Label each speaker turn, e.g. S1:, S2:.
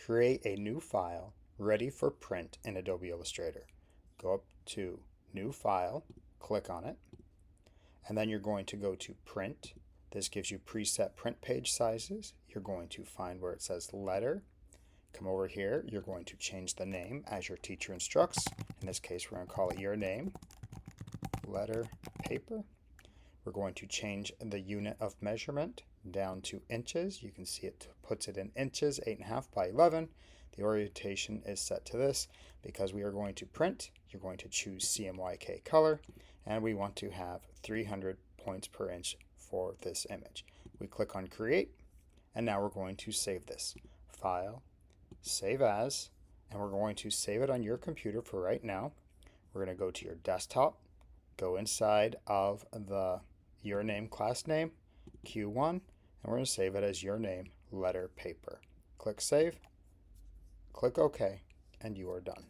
S1: create a new file ready for print in Adobe Illustrator. Go up to New File, click on it, and then you're going to go to Print. This gives you preset print page sizes. You're going to find where it says Letter. Come over here, you're going to change the name as your teacher instructs. In this case, we're going to call it Your Name, Letter Paper. We're going to change the unit of measurement down to inches. You can see it puts it in inches, 8.5 by 11. The orientation is set to this because we are going to print. You're going to choose CMYK color, and we want to have 300 points per inch for this image. We click on Create, and now we're going to save this. File, Save As, and we're going to save it on your computer for right now. We're going to go to your desktop, go inside of the Your Name class name, Q1, and we're going to save it as Your Name, Letter Paper. Click Save, click OK, and you are done.